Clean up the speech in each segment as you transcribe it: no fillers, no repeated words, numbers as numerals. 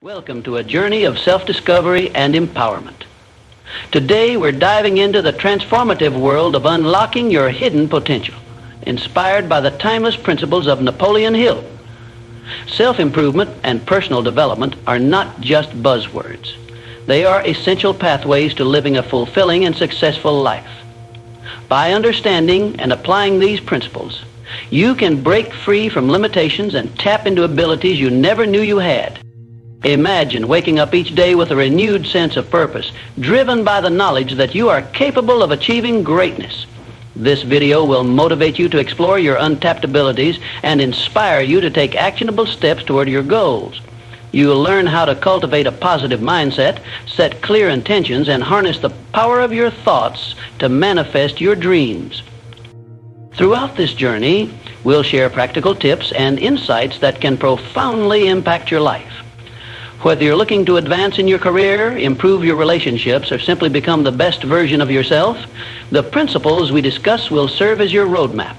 Welcome to a journey of self-discovery and empowerment. Today we're diving into the transformative world of unlocking your hidden potential, inspired by the timeless principles of Napoleon Hill. Self-improvement and personal development are not just buzzwords. They are essential pathways to living a fulfilling and successful life. By understanding and applying these principles, you can break free from limitations and tap into abilities you never knew you had. Imagine waking up each day with a renewed sense of purpose, driven by the knowledge that you are capable of achieving greatness. This video will motivate you to explore your untapped abilities and inspire you to take actionable steps toward your goals. You will learn how to cultivate a positive mindset, set clear intentions, and harness the power of your thoughts to manifest your dreams. Throughout this journey, we'll share practical tips and insights that can profoundly impact your life. Whether you're looking to advance in your career, improve your relationships, or simply become the best version of yourself, the principles we discuss will serve as your roadmap.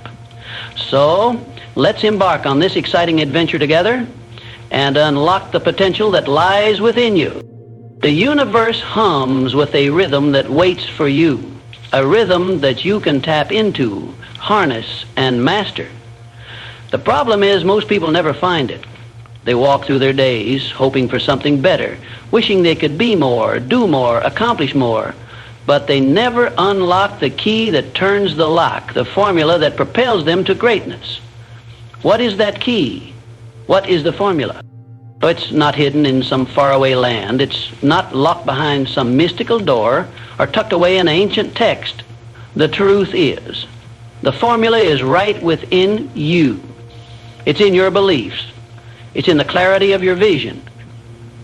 So, let's embark on this exciting adventure together and unlock the potential that lies within you. The universe hums with a rhythm that waits for you, a rhythm that you can tap into, harness, and master. The problem is most people never find it. They walk through their days hoping for something better, wishing they could be more, do more, accomplish more, but they never unlock the key that turns the lock, the formula that propels them to greatness. What is that key? What is the formula? It's not hidden in some faraway land. It's not locked behind some mystical door or tucked away in ancient text. The truth is, the formula is right within you. It's in your beliefs. It's in the clarity of your vision.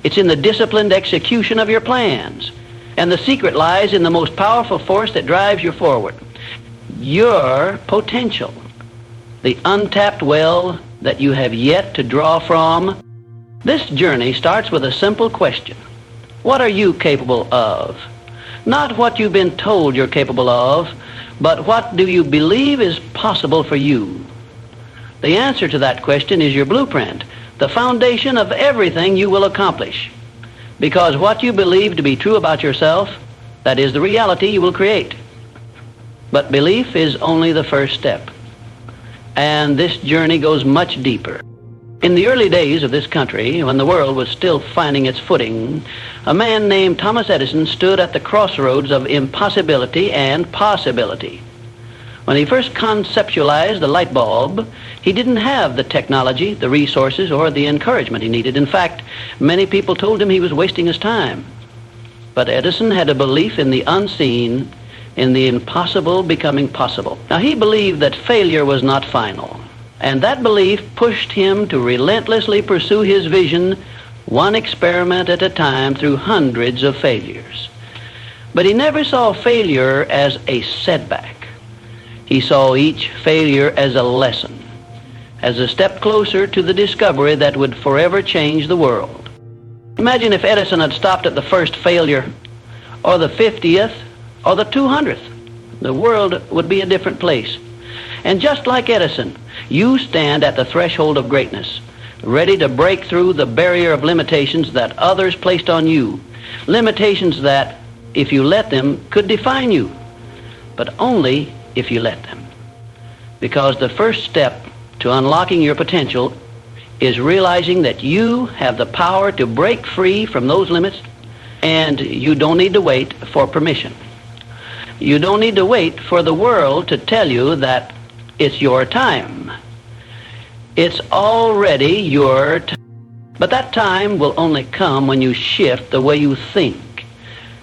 It's in the disciplined execution of your plans. And the secret lies in the most powerful force that drives you forward. Your potential. The untapped well that you have yet to draw from. This journey starts with a simple question. What are you capable of? Not what you've been told you're capable of, but what do you believe is possible for you? The answer to that question is your blueprint, the foundation of everything you will accomplish. Because what you believe to be true about yourself, that is the reality you will create. But belief is only the first step. And this journey goes much deeper. In the early days of this country, when the world was still finding its footing, a man named Thomas Edison stood at the crossroads of impossibility and possibility. When he first conceptualized the light bulb, he didn't have the technology, the resources, or the encouragement he needed. In fact, many people told him he was wasting his time. But Edison had a belief in the unseen, in the impossible becoming possible. Now, he believed that failure was not final, and that belief pushed him to relentlessly pursue his vision, one experiment at a time, through hundreds of failures. But he never saw failure as a setback. He saw each failure as a lesson, as a step closer to the discovery that would forever change the world. Imagine if Edison had stopped at the first failure, or the 50th, or the 200th. The world would be a different place. And just like Edison, you stand at the threshold of greatness, ready to break through the barrier of limitations that others placed on you. Limitations that, if you let them, could define you, but only if you let them. Because the first step to unlocking your potential is realizing that you have the power to break free from those limits, and you don't need to wait for permission. You don't need to wait for the world to tell you that it's your time. It's already your time. But that time will only come when you shift the way you think.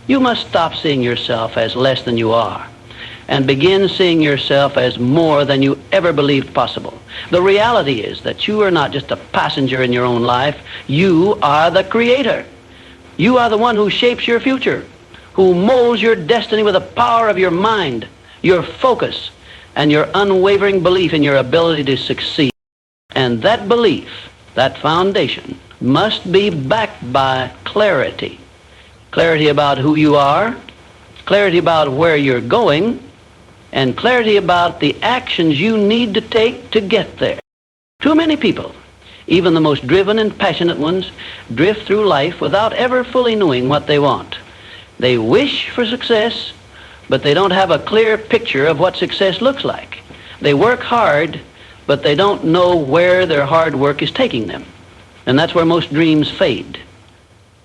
You must stop seeing yourself as less than you are and begin seeing yourself as more than you ever believed possible. The reality is that you are not just a passenger in your own life. You are the creator. You are the one who shapes your future, who molds your destiny with the power of your mind, your focus, and your unwavering belief in your ability to succeed. And that belief, that foundation, must be backed by clarity. Clarity about who you are, clarity about where you're going, and clarity about the actions you need to take to get there. Too many people Even the most driven and passionate ones drift through life without ever fully knowing what they want. They wish for success, but they don't have a clear picture of what success looks like. They work hard, but they don't know where their hard work is taking them. And that's where most dreams fade.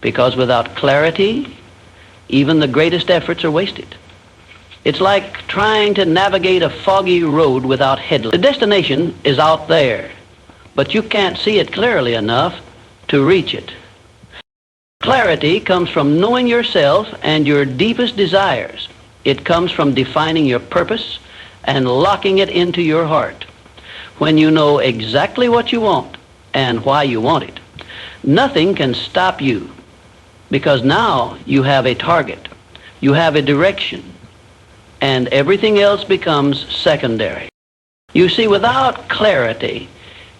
Because without clarity, even the greatest efforts are wasted. It's like trying to navigate a foggy road without headlights. The destination is out there, but you can't see it clearly enough to reach it. Clarity comes from knowing yourself and your deepest desires. It comes from defining your purpose and locking it into your heart. When you know exactly what you want and why you want it, nothing can stop you, because now you have a target, you have a direction, and everything else becomes secondary. You see, without clarity,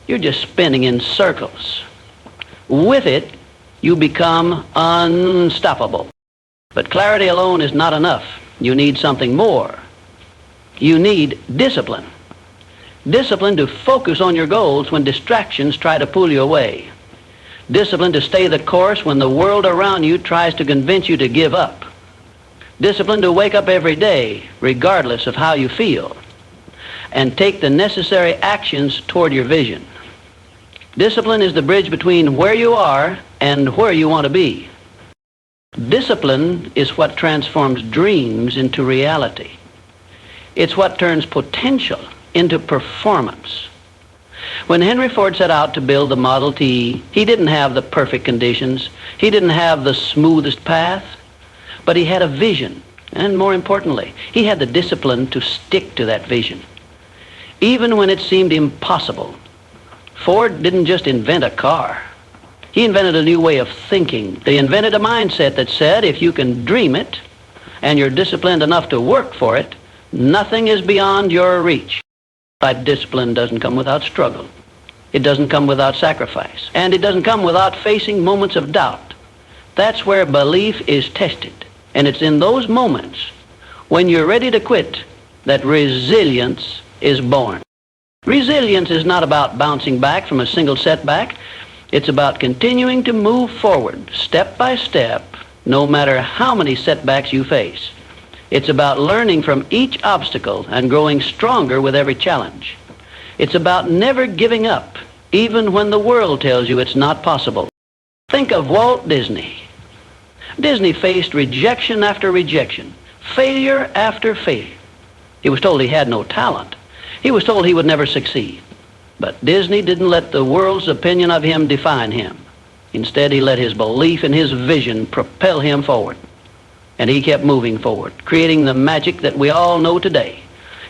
you're just spinning in circles. With it, you become unstoppable. But clarity alone is not enough. You need something more. You need discipline. Discipline to focus on your goals when distractions try to pull you away. Discipline to stay the course when the world around you tries to convince you to give up. Discipline to wake up every day, regardless of how you feel, and take the necessary actions toward your vision. Discipline is the bridge between where you are and where you want to be. Discipline is what transforms dreams into reality. It's what turns potential into performance. When Henry Ford set out to build the Model T, he didn't have the perfect conditions. He didn't have the smoothest path, but he had a vision. And more importantly, he had the discipline to stick to that vision. Even when it seemed impossible, Ford didn't just invent a car. He invented a new way of thinking. They invented a mindset that said if you can dream it and you're disciplined enough to work for it, nothing is beyond your reach. But discipline doesn't come without struggle. It doesn't come without sacrifice. And it doesn't come without facing moments of doubt. That's where belief is tested. And it's in those moments when you're ready to quit that resilience is born. Resilience is not about bouncing back from a single setback. It's about continuing to move forward step by step, no matter how many setbacks you face. It's about learning from each obstacle and growing stronger with every challenge. It's about never giving up, even when the world tells you it's not possible. Think of Walt Disney. Disney faced rejection after rejection, failure after failure. He was told he had no talent. He was told he would never succeed. But Disney didn't let the world's opinion of him define him. Instead, he let his belief in his vision propel him forward. And he kept moving forward, creating the magic that we all know today.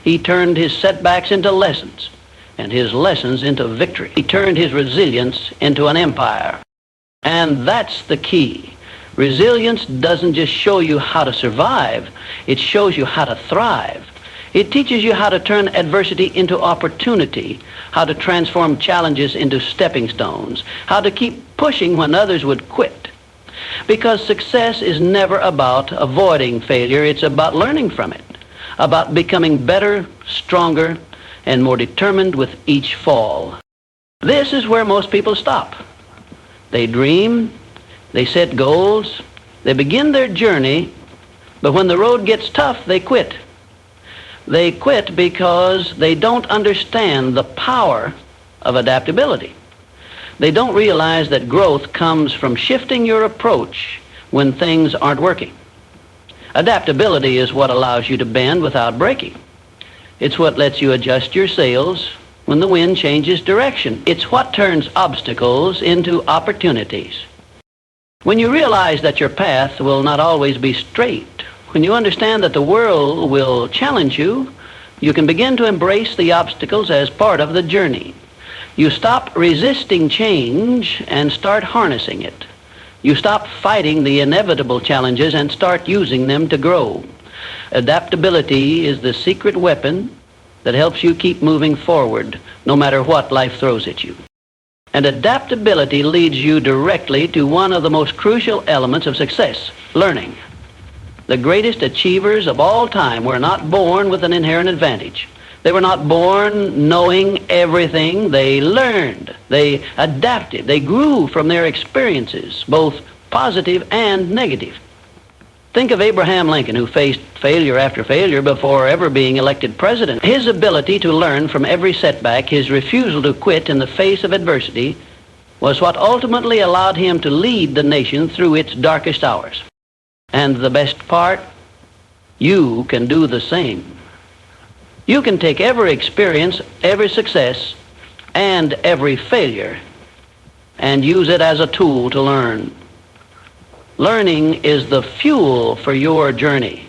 He turned his setbacks into lessons, and his lessons into victory. He turned his resilience into an empire. And that's the key. Resilience doesn't just show you how to survive, it shows you how to thrive. It teaches you how to turn adversity into opportunity, how to transform challenges into stepping stones, how to keep pushing when others would quit. Because success is never about avoiding failure, it's about learning from it, about becoming better, stronger, and more determined with each fall. This is where most people stop. They dream, they set goals, they begin their journey, but when the road gets tough, they quit. They quit because they don't understand the power of adaptability. They don't realize that growth comes from shifting your approach when things aren't working. Adaptability is what allows you to bend without breaking. It's what lets you adjust your sails when the wind changes direction. It's what turns obstacles into opportunities. When you realize that your path will not always be straight, when you understand that the world will challenge you, you can begin to embrace the obstacles as part of the journey. You stop resisting change and start harnessing it. You stop fighting the inevitable challenges and start using them to grow. Adaptability is the secret weapon that helps you keep moving forward no matter what life throws at you. And adaptability leads you directly to one of the most crucial elements of success, learning. The greatest achievers of all time were not born with an inherent advantage. They were not born knowing everything. They learned. They adapted. They grew from their experiences, both positive and negative. Think of Abraham Lincoln, who faced failure after failure before ever being elected president. His ability to learn from every setback, his refusal to quit in the face of adversity, was what ultimately allowed him to lead the nation through its darkest hours. And the best part, you can do the same. You can take every experience, every success, and every failure and use it as a tool to learn. Learning is the fuel for your journey.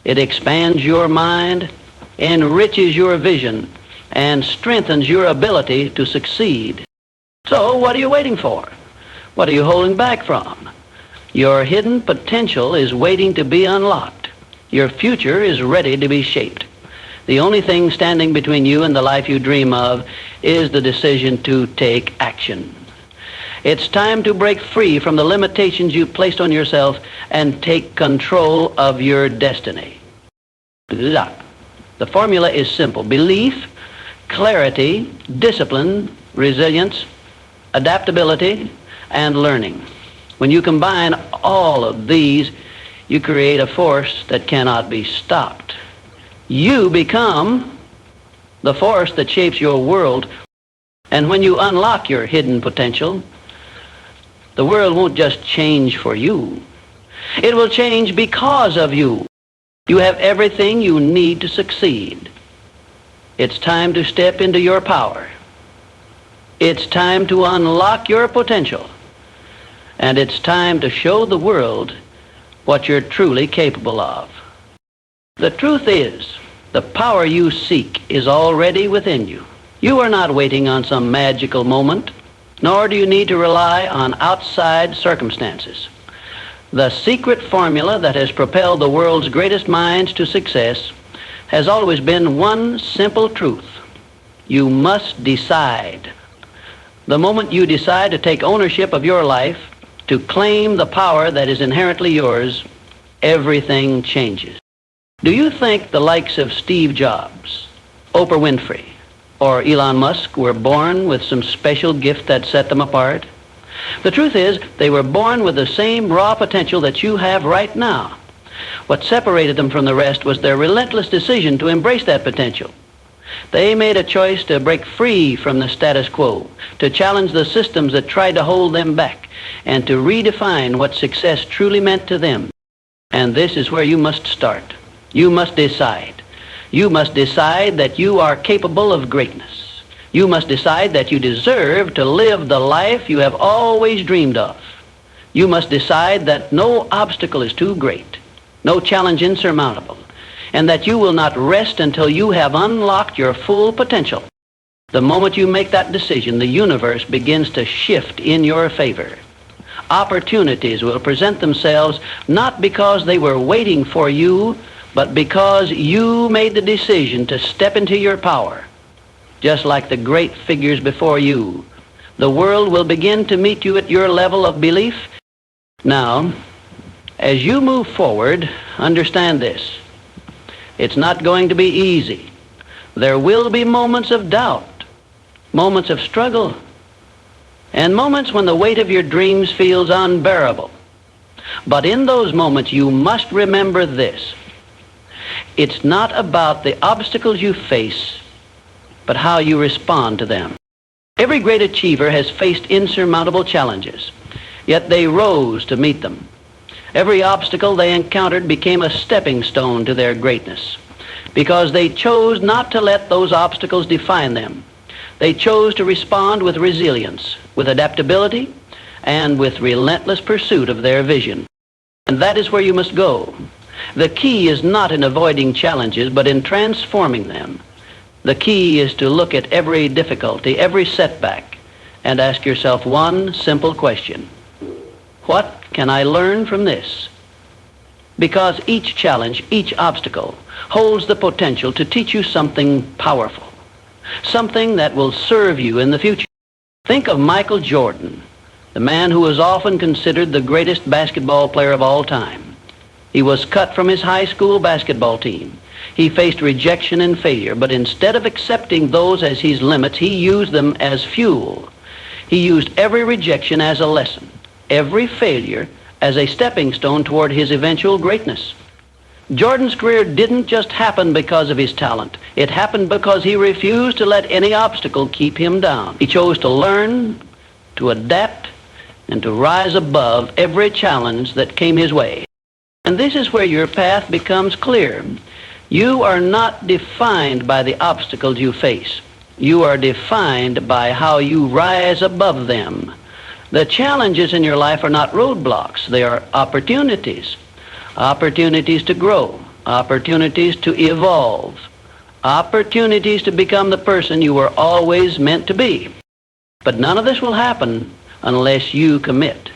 It expands your mind, enriches your vision, and strengthens your ability to succeed. So what are you waiting for? What are you holding back from? Your hidden potential is waiting to be unlocked. Your future is ready to be shaped. The only thing standing between you and the life you dream of is the decision to take action. It's time to break free from the limitations you've placed on yourself and take control of your destiny. The formula is simple: belief, clarity, discipline, resilience, adaptability, and learning. When you combine all of these, you create a force that cannot be stopped. You become the force that shapes your world. And when you unlock your hidden potential, the world won't just change for you. It will change because of you. You have everything you need to succeed. It's time to step into your power. It's time to unlock your potential. And it's time to show the world what you're truly capable of. The truth is, the power you seek is already within you. You are not waiting on some magical moment, nor do you need to rely on outside circumstances. The secret formula that has propelled the world's greatest minds to success has always been one simple truth: you must decide. The moment you decide to take ownership of your life, to claim the power that is inherently yours, everything changes. Do you think the likes of Steve Jobs, Oprah Winfrey, or Elon Musk were born with some special gift that set them apart? The truth is, they were born with the same raw potential that you have right now. What separated them from the rest was their relentless decision to embrace that potential. They made a choice to break free from the status quo, to challenge the systems that tried to hold them back, and to redefine what success truly meant to them. And this is where you must start. You must decide. You must decide that you are capable of greatness. You must decide that you deserve to live the life you have always dreamed of. You must decide that no obstacle is too great, no challenge insurmountable, and that you will not rest until you have unlocked your full potential. The moment you make that decision, the universe begins to shift in your favor. Opportunities will present themselves not because they were waiting for you, but because you made the decision to step into your power. Just like the great figures before you, the world will begin to meet you at your level of belief. Now, as you move forward, understand this: it's not going to be easy. There will be moments of doubt, moments of struggle, and moments when the weight of your dreams feels unbearable. But in those moments, you must remember this: it's not about the obstacles you face, but how you respond to them. Every great achiever has faced insurmountable challenges, yet they rose to meet them. Every obstacle they encountered became a stepping stone to their greatness, because they chose not to let those obstacles define them. They chose to respond with resilience, with adaptability, and with relentless pursuit of their vision. And that is where you must go. The key is not in avoiding challenges, but in transforming them. The key is to look at every difficulty, every setback, and ask yourself one simple question: what can I learn from this? Because each challenge, each obstacle, holds the potential to teach you something powerful, something that will serve you in the future. Think of Michael Jordan, the man who is often considered the greatest basketball player of all time. He was cut from his high school basketball team. He faced rejection and failure, but instead of accepting those as his limits, he used them as fuel. He used every rejection as a lesson, every failure as a stepping stone toward his eventual greatness. Jordan's career didn't just happen because of his talent. It happened because he refused to let any obstacle keep him down. He chose to learn, to adapt, and to rise above every challenge that came his way. And this is where your path becomes clear. You are not defined by the obstacles you face. You are defined by how you rise above them. The challenges in your life are not roadblocks. They are opportunities. Opportunities to grow. Opportunities to evolve. Opportunities to become the person you were always meant to be. But none of this will happen unless you commit.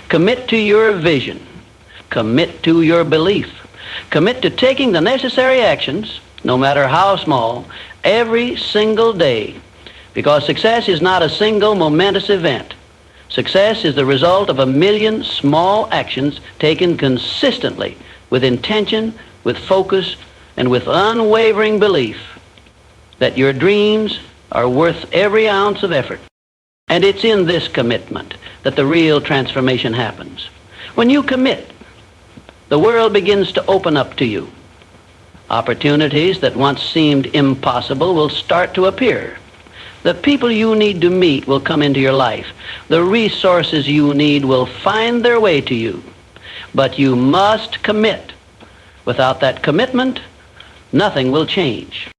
Commit to your vision. Commit to your belief. Commit to taking the necessary actions, no matter how small, every single day. Because success is not a single momentous event. Success is the result of 1,000,000 small actions taken consistently, with intention, with focus, and with unwavering belief that your dreams are worth every ounce of effort. And it's in this commitment that the real transformation happens. When you commit, the world begins to open up to you. Opportunities that once seemed impossible will start to appear. The people you need to meet will come into your life. The resources you need will find their way to you. But you must commit. Without that commitment, nothing will change.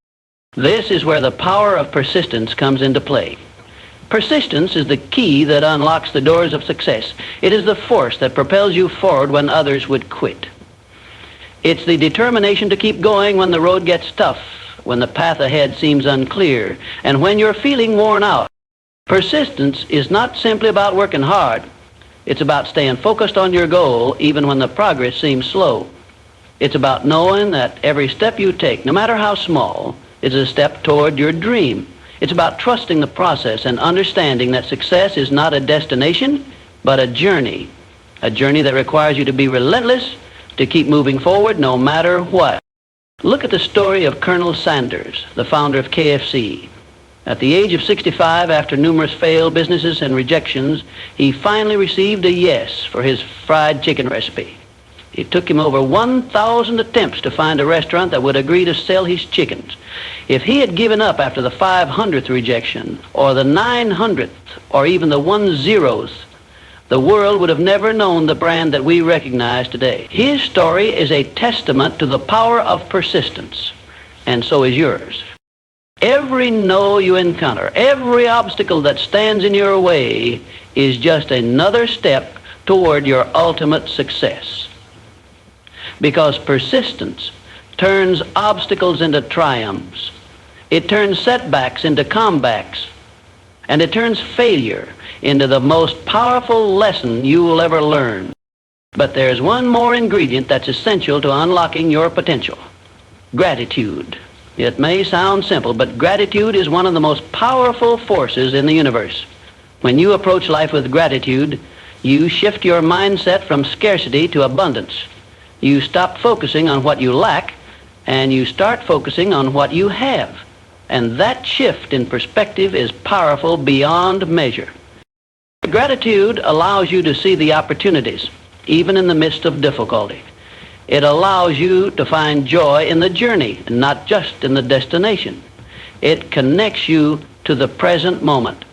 This is where the power of persistence comes into play. Persistence is the key that unlocks the doors of success. It is the force that propels you forward when others would quit. It's the determination to keep going when the road gets tough, when the path ahead seems unclear, and when you're feeling worn out. Persistence is not simply about working hard. It's about staying focused on your goal even when the progress seems slow. It's about knowing that every step you take, no matter how small, is a step toward your dream. It's about trusting the process and understanding that success is not a destination, but a journey that requires you to be relentless, to keep moving forward no matter what. Look at the story of Colonel Sanders, the founder of KFC. At the age of 65, after numerous failed businesses and rejections, he finally received a yes for his fried chicken recipe. It took him over 1,000 attempts to find a restaurant that would agree to sell his chickens. If he had given up after the 500th rejection, or the 900th, or even the 10th, the world would have never known the brand that we recognize today. His story is a testament to the power of persistence, and so is yours. Every no you encounter, every obstacle that stands in your way is just another step toward your ultimate success. Because persistence turns obstacles into triumphs. It turns setbacks into comebacks. And it turns failure into the most powerful lesson you will ever learn. But there's one more ingredient that's essential to unlocking your potential: gratitude. It may sound simple, but gratitude is one of the most powerful forces in the universe. When you approach life with gratitude, you shift your mindset from scarcity to abundance. You stop focusing on what you lack, and you start focusing on what you have. And that shift in perspective is powerful beyond measure. Gratitude allows you to see the opportunities, even in the midst of difficulty. It allows you to find joy in the journey, and not just in the destination. It connects you to the present moment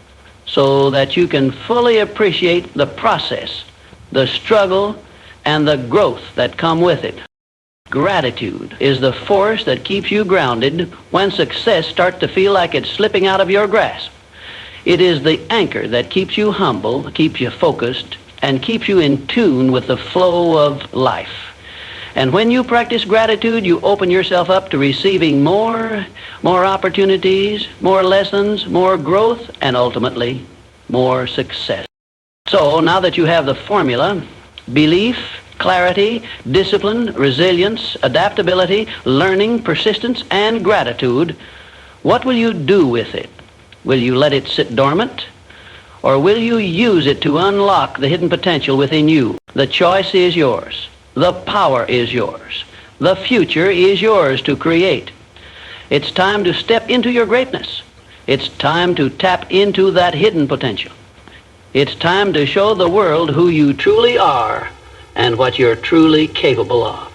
so that you can fully appreciate the process, the struggle, and the growth that come with it. Gratitude is the force that keeps you grounded when success starts to feel like it's slipping out of your grasp. It is the anchor that keeps you humble, keeps you focused, and keeps you in tune with the flow of life. And when you practice gratitude, you open yourself up to receiving more opportunities, more lessons, more growth, and ultimately, more success. So now that you have the formula: belief, clarity, discipline, resilience, adaptability, learning, persistence, and gratitude, what will you do with it? Will you let it sit dormant? Or will you use it to unlock the hidden potential within you? The choice is yours. The power is yours. The future is yours to create. It's time to step into your greatness. It's time to tap into that hidden potential. It's time to show the world who you truly are and what you're truly capable of.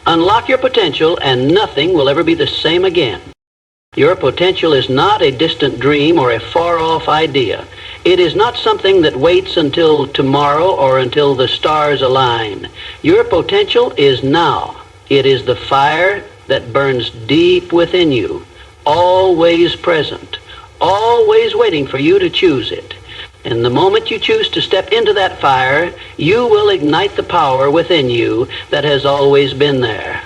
Unlock your potential and nothing will ever be the same again. Your potential is not a distant dream or a far-off idea. It is not something that waits until tomorrow or until the stars align. Your potential is now. It is the fire that burns deep within you, always present, always waiting for you to choose it. And the moment you choose to step into that fire, you will ignite the power within you that has always been there.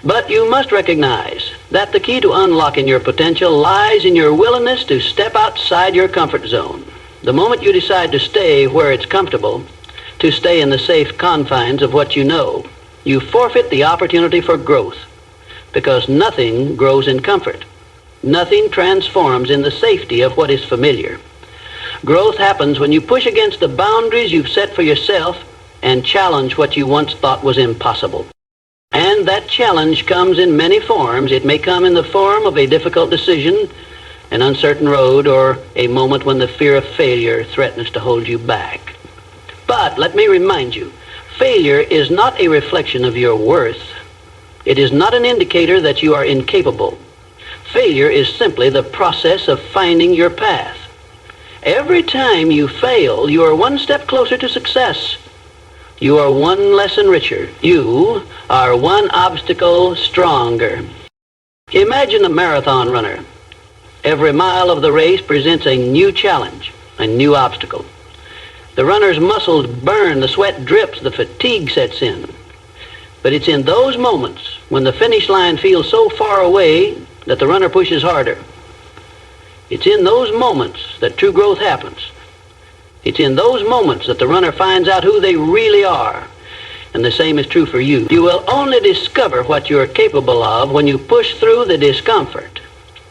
But you must recognize that the key to unlocking your potential lies in your willingness to step outside your comfort zone. The moment you decide to stay where it's comfortable, to stay in the safe confines of what you know, you forfeit the opportunity for growth, because nothing grows in comfort. Nothing transforms in the safety of what is familiar. Growth happens when you push against the boundaries you've set for yourself and challenge what you once thought was impossible. And that challenge comes in many forms. It may come in the form of a difficult decision, an uncertain road, or a moment when the fear of failure threatens to hold you back. But let me remind you, failure is not a reflection of your worth. It is not an indicator that you are incapable. Failure is simply the process of finding your path. Every time you fail, you are one step closer to success. You are one lesson richer. You are one obstacle stronger. Imagine a marathon runner. Every mile of the race presents a new challenge, a new obstacle. The runner's muscles burn, the sweat drips, the fatigue sets in. But it's in those moments when the finish line feels so far away that the runner pushes harder. It's in those moments that true growth happens. It's in those moments that the runner finds out who they really are. And the same is true for you. You will only discover what you're capable of when you push through the discomfort.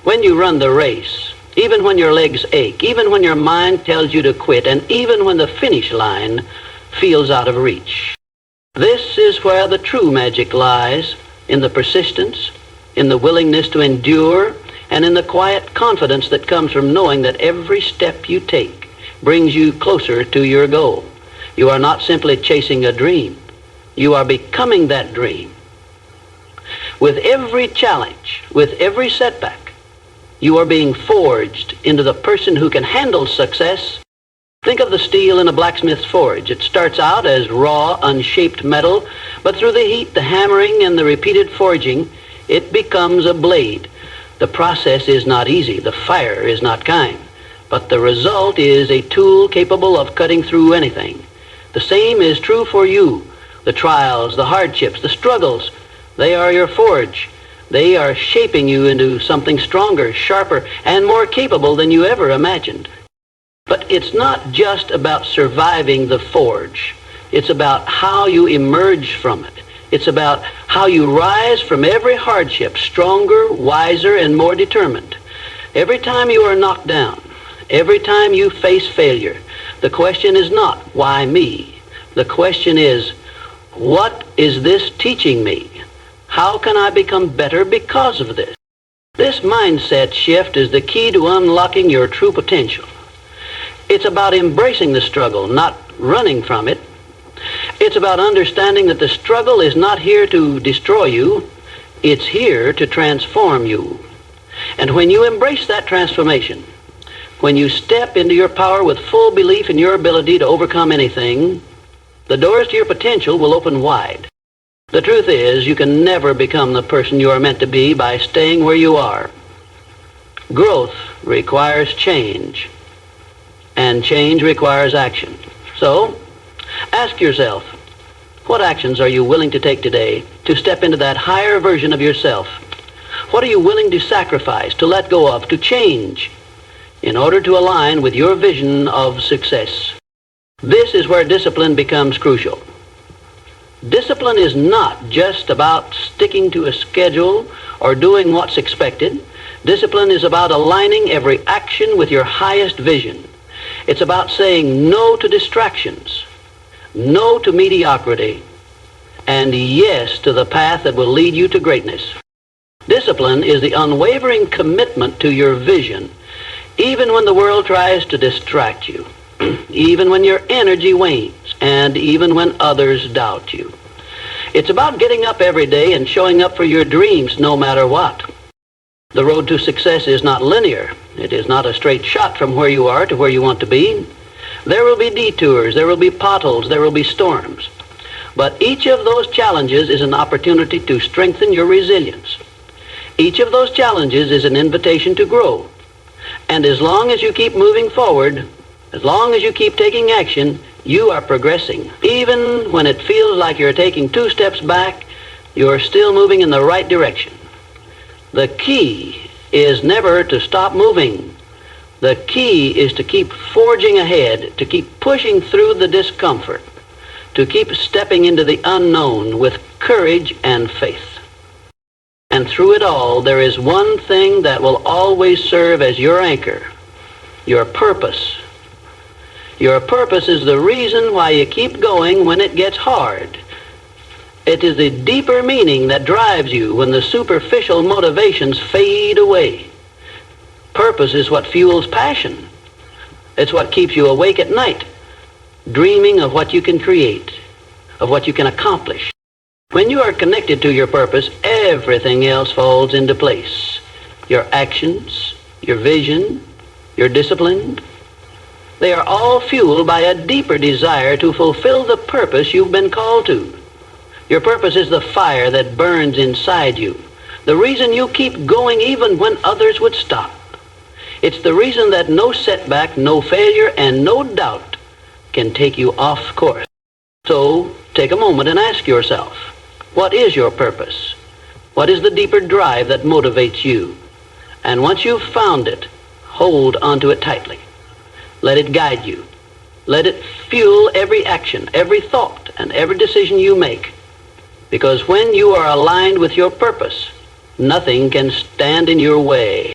When you run the race, even when your legs ache, even when your mind tells you to quit, and even when the finish line feels out of reach. This is where the true magic lies, in the persistence, in the willingness to endure, and in the quiet confidence that comes from knowing that every step you take brings you closer to your goal. You are not simply chasing a dream. You are becoming that dream. With every challenge, with every setback, you are being forged into the person who can handle success. Think of the steel in a blacksmith's forge. It starts out as raw, unshaped metal, but through the heat, the hammering, and the repeated forging, it becomes a blade. The process is not easy. The fire is not kind. But the result is a tool capable of cutting through anything. The same is true for you. The trials, the hardships, the struggles, they are your forge. They are shaping you into something stronger, sharper, and more capable than you ever imagined. But it's not just about surviving the forge. It's about how you emerge from it. It's about how you rise from every hardship stronger, wiser, and more determined. Every time you are knocked down, every time you face failure, the question is not, why me? The question is, what is this teaching me? How can I become better because of this? This mindset shift is the key to unlocking your true potential. It's about embracing the struggle, not running from it. It's about understanding that the struggle is not here to destroy you. It's here to transform you. And when you embrace that transformation, when you step into your power with full belief in your ability to overcome anything, the doors to your potential will open wide. The truth is, you can never become the person you are meant to be by staying where you are. Growth requires change, and change requires action. So, ask yourself, what actions are you willing to take today to step into that higher version of yourself? What are you willing to sacrifice, to let go of, to change in order to align with your vision of success? This is where discipline becomes crucial. Discipline is not just about sticking to a schedule or doing what's expected. Discipline is about aligning every action with your highest vision. It's about saying no to distractions, no to mediocrity, and yes to the path that will lead you to greatness. Discipline is the unwavering commitment to your vision, even when the world tries to distract you, even when your energy wanes, and even when others doubt you. It's about getting up every day and showing up for your dreams no matter what. The road to success is not linear. It is not a straight shot from where you are to where you want to be. There will be detours, there will be potholes, there will be storms. But each of those challenges is an opportunity to strengthen your resilience. Each of those challenges is an invitation to grow. And as long as you keep moving forward, as long as you keep taking action, you are progressing. Even when it feels like you're taking 2 steps back, you're still moving in the right direction. The key is never to stop moving. The key is to keep forging ahead, to keep pushing through the discomfort, to keep stepping into the unknown with courage and faith. And through it all, there is one thing that will always serve as your anchor: your purpose. Your purpose is the reason why you keep going when it gets hard. It is the deeper meaning that drives you when the superficial motivations fade away. Purpose is what fuels passion. It's what keeps you awake at night, dreaming of what you can create, of what you can accomplish. When you are connected to your purpose, everything else falls into place. Your actions, your vision, your discipline, they are all fueled by a deeper desire to fulfill the purpose you've been called to. Your purpose is the fire that burns inside you, the reason you keep going even when others would stop. It's the reason that no setback, no failure, and no doubt can take you off course. So take a moment and ask yourself, what is your purpose? What is the deeper drive that motivates you? And once you've found it, hold onto it tightly. Let it guide you. Let it fuel every action, every thought, and every decision you make. Because when you are aligned with your purpose, nothing can stand in your way.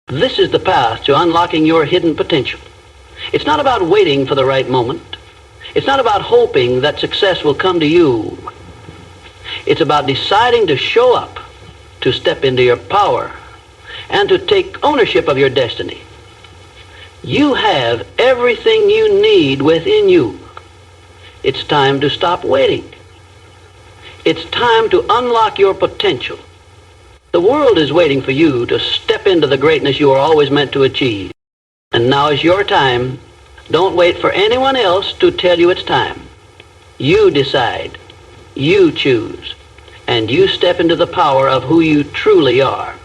This is the path to unlocking your hidden potential. It's not about waiting for the right moment. It's not about hoping that success will come to you. It's about deciding to show up, to step into your power, and to take ownership of your destiny. You have everything you need within you. It's time to stop waiting. It's time to unlock your potential. The world is waiting for you to step into the greatness you are always meant to achieve. And now is your time. Don't wait for anyone else to tell you it's time. You decide. You choose. And you step into the power of who you truly are.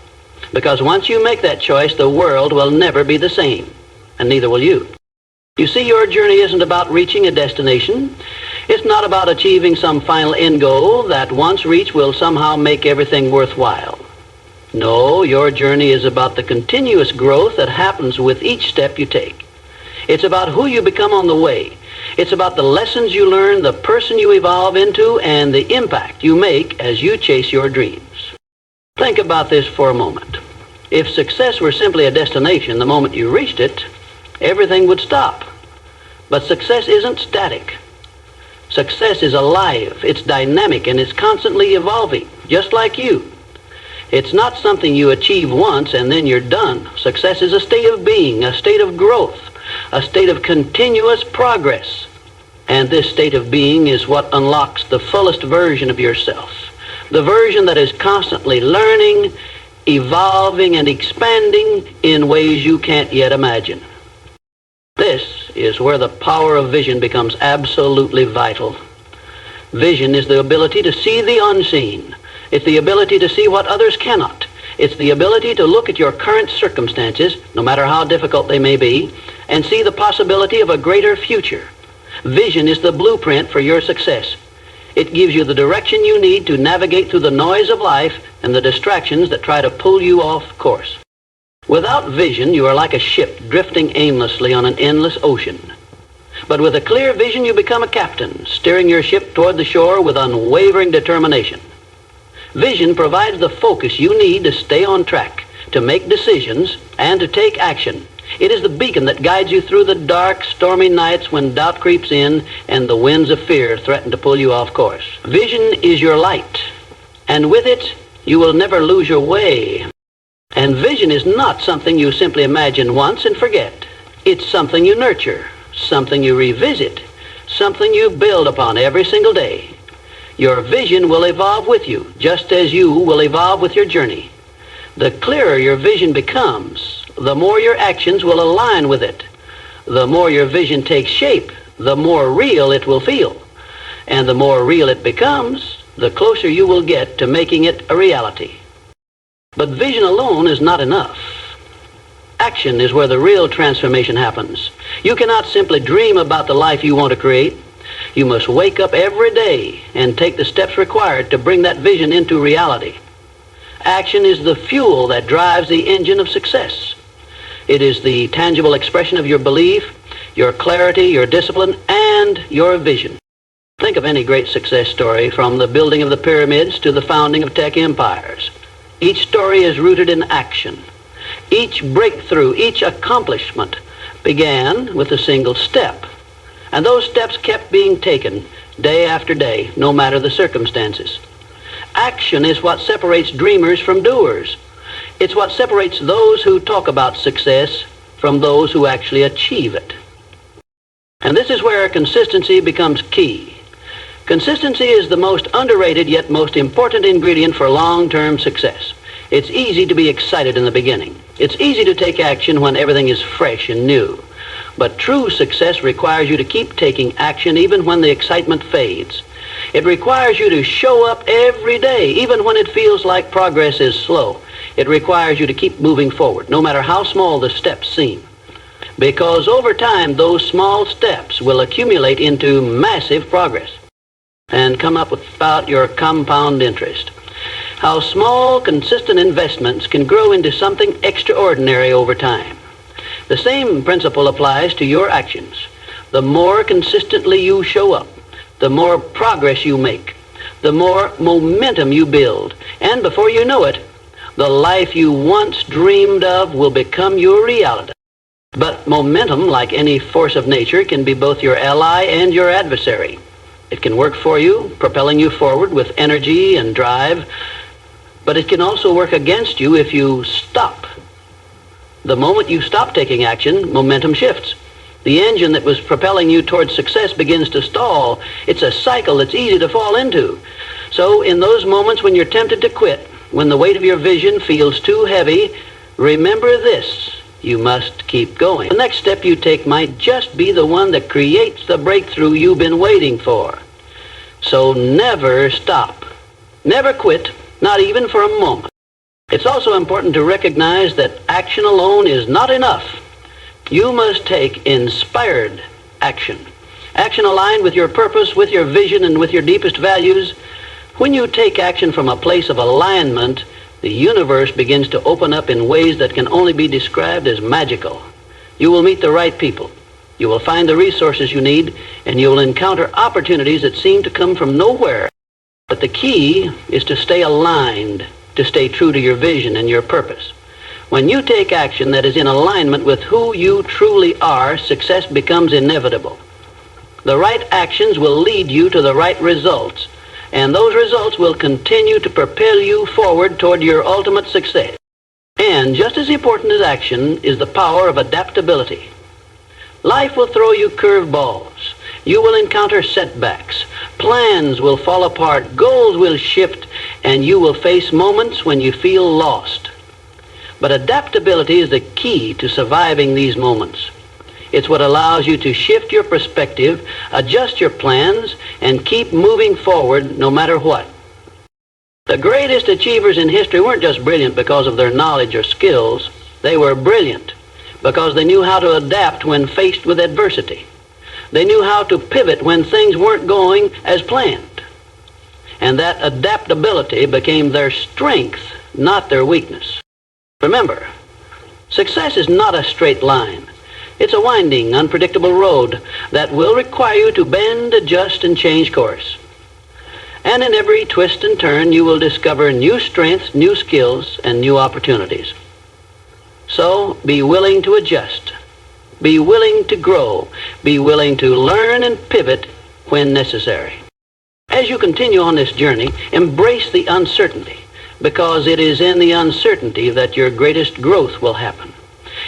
Because once you make that choice, the world will never be the same. And neither will you. You see, your journey isn't about reaching a destination. It's not about achieving some final end goal that once reached will somehow make everything worthwhile. No, your journey is about the continuous growth that happens with each step you take. It's about who you become on the way. It's about the lessons you learn, the person you evolve into, and the impact you make as you chase your dreams. Think about this for a moment. If success were simply a destination the moment you reached it, everything would stop. But success isn't static. Success is alive, it's dynamic, and it's constantly evolving, just like you. It's not something you achieve once and then you're done. Success is a state of being, a state of growth, a state of continuous progress. And this state of being is what unlocks the fullest version of yourself, the version that is constantly learning, evolving, and expanding in ways you can't yet imagine. This is where the power of vision becomes absolutely vital. Vision is the ability to see the unseen. It's the ability to see what others cannot. It's the ability to look at your current circumstances, no matter how difficult they may be, and see the possibility of a greater future. Vision is the blueprint for your success. It gives you the direction you need to navigate through the noise of life and the distractions that try to pull you off course. Without vision, you are like a ship drifting aimlessly on an endless ocean. But with a clear vision, you become a captain, steering your ship toward the shore with unwavering determination. Vision provides the focus you need to stay on track, to make decisions, and to take action. It is the beacon that guides you through the dark, stormy nights when doubt creeps in and the winds of fear threaten to pull you off course. Vision is your light, and with it, you will never lose your way. And vision is not something you simply imagine once and forget. It's something you nurture, something you revisit, something you build upon every single day. Your vision will evolve with you, just as you will evolve with your journey. The clearer your vision becomes, the more your actions will align with it. The more your vision takes shape, the more real it will feel. And the more real it becomes, the closer you will get to making it a reality. But vision alone is not enough. Action is where the real transformation happens. You cannot simply dream about the life you want to create. You must wake up every day and take the steps required to bring that vision into reality. Action is the fuel that drives the engine of success. It is the tangible expression of your belief, your clarity, your discipline, and your vision. Think of any great success story, from the building of the pyramids to the founding of tech empires. Each story is rooted in action. Each breakthrough, each accomplishment began with a single step. And those steps kept being taken day after day, no matter the circumstances. Action is what separates dreamers from doers. It's what separates those who talk about success from those who actually achieve it. And this is where consistency becomes key. Consistency is the most underrated yet most important ingredient for long-term success. It's easy to be excited in the beginning. It's easy to take action when everything is fresh and new. But true success requires you to keep taking action even when the excitement fades. It requires you to show up every day, even when it feels like progress is slow. It requires you to keep moving forward, no matter how small the steps seem. Because over time, those small steps will accumulate into massive progress and come up without your compound interest. How small, consistent investments can grow into something extraordinary over time. The same principle applies to your actions. The more consistently you show up, the more progress you make, the more momentum you build, and before you know it, the life you once dreamed of will become your reality. But momentum, like any force of nature, can be both your ally and your adversary. It can work for you, propelling you forward with energy and drive, but it can also work against you if you stop. The moment you stop taking action, momentum shifts. The engine that was propelling you towards success begins to stall. It's a cycle that's easy to fall into. So in those moments when you're tempted to quit, when the weight of your vision feels too heavy, remember this: you must keep going. The next step you take might just be the one that creates the breakthrough you've been waiting for. So never stop. Never quit, not even for a moment. It's also important to recognize that action alone is not enough. You must take inspired action. Action aligned with your purpose, with your vision, and with your deepest values. When you take action from a place of alignment, the universe begins to open up in ways that can only be described as magical. You will meet the right people. You will find the resources you need, and you will encounter opportunities that seem to come from nowhere. But the key is to stay aligned, to stay true to your vision and your purpose. When you take action that is in alignment with who you truly are, success becomes inevitable. The right actions will lead you to the right results, and those results will continue to propel you forward toward your ultimate success. And just as important as action is the power of adaptability. Life will throw you curveballs. You will encounter setbacks. Plans will fall apart. Goals will shift, and you will face moments when you feel lost. But adaptability is the key to surviving these moments. It's what allows you to shift your perspective, adjust your plans, and keep moving forward no matter what. The greatest achievers in history weren't just brilliant because of their knowledge or skills. They were brilliant because they knew how to adapt when faced with adversity. They knew how to pivot when things weren't going as planned. And that adaptability became their strength, not their weakness. Remember, success is not a straight line. It's a winding, unpredictable road that will require you to bend, adjust, and change course. And in every twist and turn, you will discover new strengths, new skills, and new opportunities. So be willing to adjust. Be willing to grow. Be willing to learn and pivot when necessary. As you continue on this journey, embrace the uncertainty, because it is in the uncertainty that your greatest growth will happen.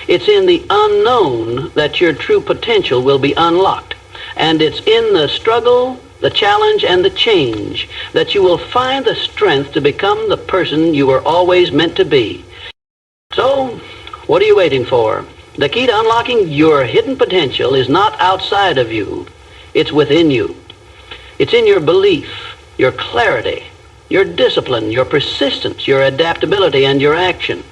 It's in the unknown that your true potential will be unlocked. And it's in the struggle, the challenge, and the change that you will find the strength to become the person you were always meant to be. So, what are you waiting for? The key to unlocking your hidden potential is not outside of you. It's within you. It's in your belief, your clarity, your discipline, your persistence, your adaptability, and your action.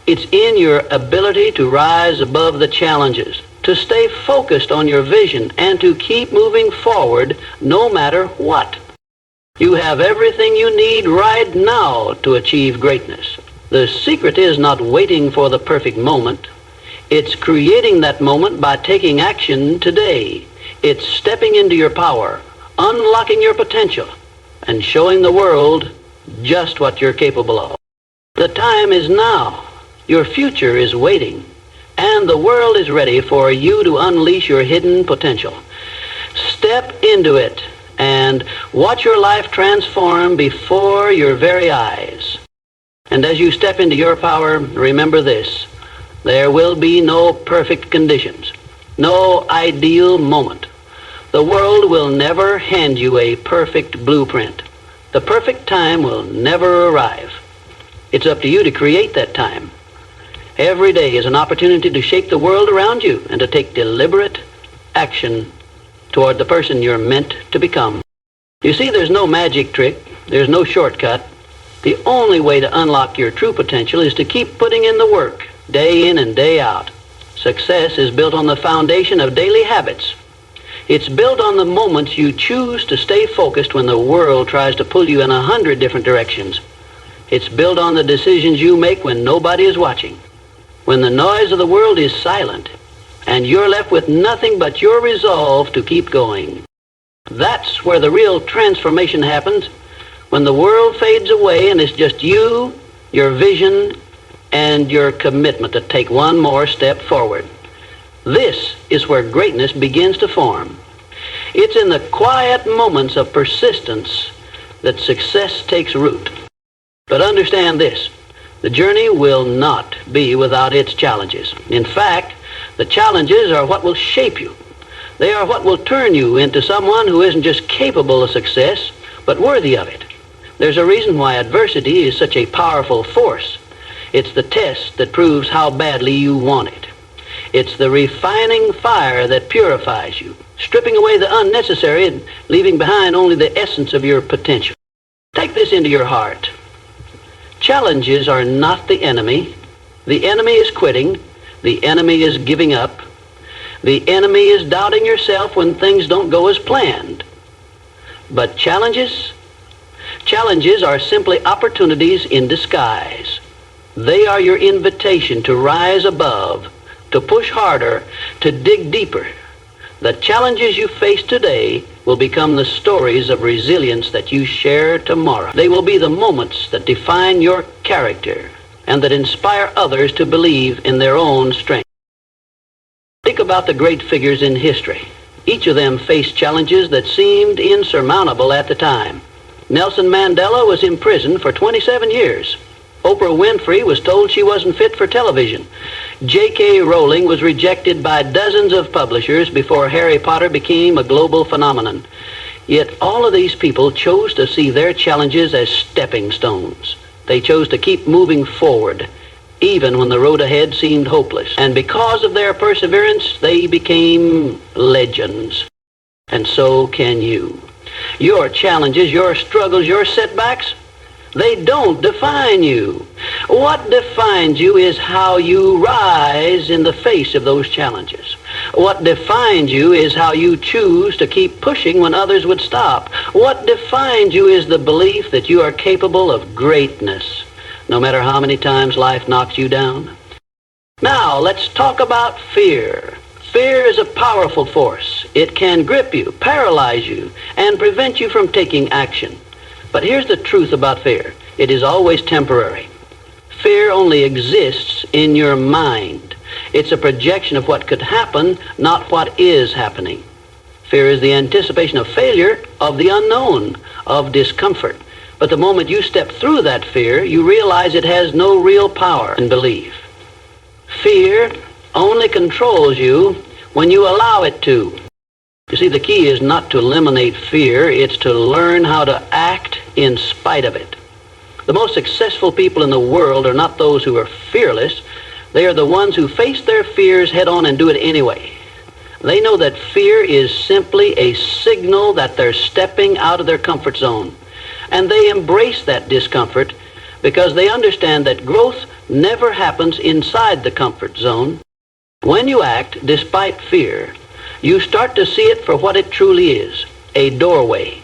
It's in your ability to rise above the challenges, to stay focused on your vision, and to keep moving forward no matter what. You have everything you need right now to achieve greatness. The secret is not waiting for the perfect moment. It's creating that moment by taking action today. It's stepping into your power, unlocking your potential, and showing the world just what you're capable of. The time is now. Your future is waiting, and the world is ready for you to unleash your hidden potential. Step into it and watch your life transform before your very eyes. And as you step into your power, remember this: there will be no perfect conditions, no ideal moment. The world will never hand you a perfect blueprint. The perfect time will never arrive. It's up to you to create that time. Every day is an opportunity to shape the world around you and to take deliberate action toward the person you're meant to become. You see, there's no magic trick. There's no shortcut. The only way to unlock your true potential is to keep putting in the work, day in and day out. Success is built on the foundation of daily habits. It's built on the moments you choose to stay focused when the world tries to pull you in 100 different directions. It's built on the decisions you make when nobody is watching, when the noise of the world is silent, and you're left with nothing but your resolve to keep going. That's where the real transformation happens, when the world fades away and it's just you, your vision, and your commitment to take one more step forward. This is where greatness begins to form. It's in the quiet moments of persistence that success takes root. But understand this: the journey will not be without its challenges. In fact, the challenges are what will shape you. They are what will turn you into someone who isn't just capable of success, but worthy of it. There's a reason why adversity is such a powerful force. It's the test that proves how badly you want it. It's the refining fire that purifies you, stripping away the unnecessary and leaving behind only the essence of your potential. Take this into your heart. Challenges are not the enemy. The enemy is quitting. The enemy is giving up. The enemy is doubting yourself when things don't go as planned. But challenges are simply opportunities in disguise. They are your invitation to rise above, to push harder, to dig deeper. The challenges you face today will become the stories of resilience that you share tomorrow. They will be the moments that define your character and that inspire others to believe in their own strength. Think about the great figures in history. Each of them faced challenges that seemed insurmountable at the time. Nelson Mandela was imprisoned for 27 years. Oprah Winfrey was told she wasn't fit for television. J.K. Rowling was rejected by dozens of publishers before Harry Potter became a global phenomenon. Yet all of these people chose to see their challenges as stepping stones. They chose to keep moving forward, even when the road ahead seemed hopeless. And because of their perseverance, they became legends. And so can you. Your challenges, your struggles, your setbacks, they don't define you. What defines you is how you rise in the face of those challenges. What defines you is how you choose to keep pushing when others would stop. What defines you is the belief that you are capable of greatness, no matter how many times life knocks you down. Now, let's talk about fear. Fear is a powerful force. It can grip you, paralyze you, and prevent you from taking action. But here's the truth about fear. It is always temporary. Fear only exists in your mind. It's a projection of what could happen, not what is happening. Fear is the anticipation of failure, of the unknown, of discomfort. But the moment you step through that fear, you realize it has no real power and belief. Fear only controls you when you allow it to. You see, the key is not to eliminate fear, it's to learn how to act in spite of it. The most successful people in the world are not those who are fearless. They are the ones who face their fears head on and do it anyway. They know that fear is simply a signal that they're stepping out of their comfort zone. And they embrace that discomfort because they understand that growth never happens inside the comfort zone. When you act despite fear, you start to see it for what it truly is, a doorway.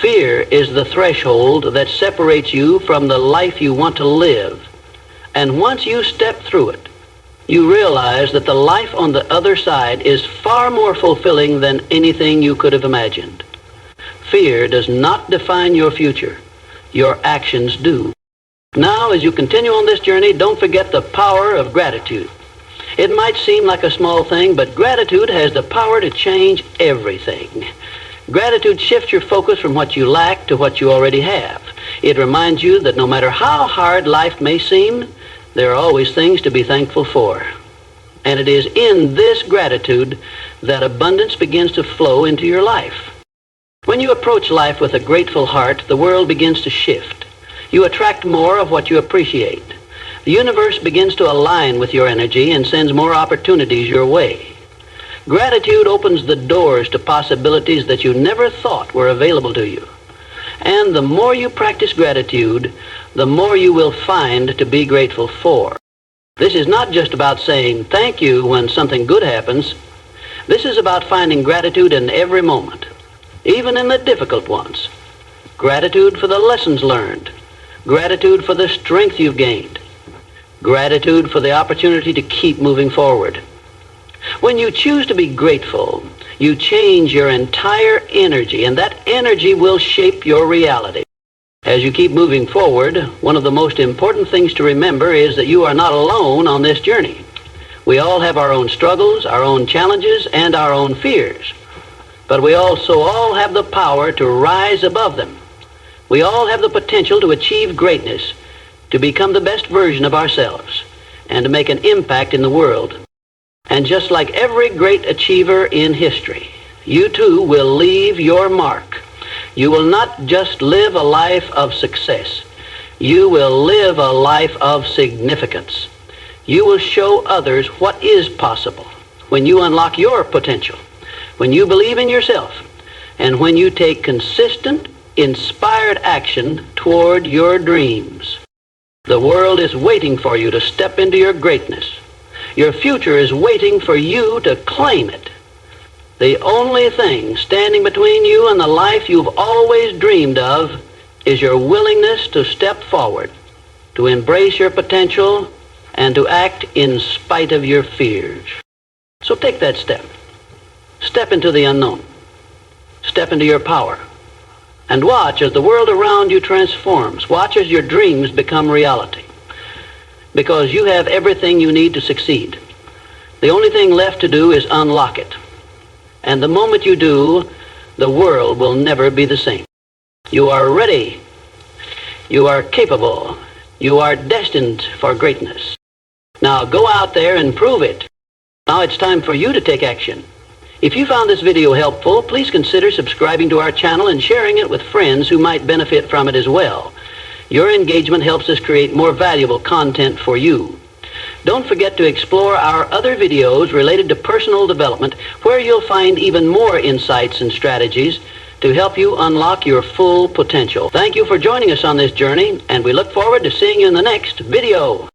Fear is the threshold that separates you from the life you want to live. And once you step through it, you realize that the life on the other side is far more fulfilling than anything you could have imagined. Fear does not define your future. Your actions do. Now, as you continue on this journey, don't forget the power of gratitude. It might seem like a small thing, but gratitude has the power to change everything. Gratitude shifts your focus from what you lack to what you already have. It reminds you that no matter how hard life may seem, there are always things to be thankful for. And it is in this gratitude that abundance begins to flow into your life. When you approach life with a grateful heart, the world begins to shift. You attract more of what you appreciate. The universe begins to align with your energy and sends more opportunities your way. Gratitude opens the doors to possibilities that you never thought were available to you. And the more you practice gratitude, the more you will find to be grateful for. This is not just about saying thank you when something good happens. This is about finding gratitude in every moment, even in the difficult ones. Gratitude for the lessons learned. Gratitude for the strength you've gained. Gratitude for the opportunity to keep moving forward. When you choose to be grateful, you change your entire energy, and that energy will shape your reality. As you keep moving forward, one of the most important things to remember is that you are not alone on this journey. We all have our own struggles, our own challenges, and our own fears. But we also all have the power to rise above them. We all have the potential to achieve greatness, to become the best version of ourselves, and to make an impact in the world. And just like every great achiever in history, you too will leave your mark. You will not just live a life of success. You will live a life of significance. You will show others what is possible when you unlock your potential, when you believe in yourself, and when you take consistent, inspired action toward your dreams. The world is waiting for you to step into your greatness. Your future is waiting for you to claim it. The only thing standing between you and the life you've always dreamed of is your willingness to step forward, to embrace your potential, and to act in spite of your fears. So take that step. Step into the unknown. Step into your power. And watch as the world around you transforms. Watch as your dreams become reality. Because you have everything you need to succeed. The only thing left to do is unlock it. And the moment you do, the world will never be the same. You are ready. You are capable. You are destined for greatness. Now go out there and prove it. Now it's time for you to take action. If you found this video helpful, please consider subscribing to our channel and sharing it with friends who might benefit from it as well. Your engagement helps us create more valuable content for you. Don't forget to explore our other videos related to personal development, where you'll find even more insights and strategies to help you unlock your full potential. Thank you for joining us on this journey, and we look forward to seeing you in the next video.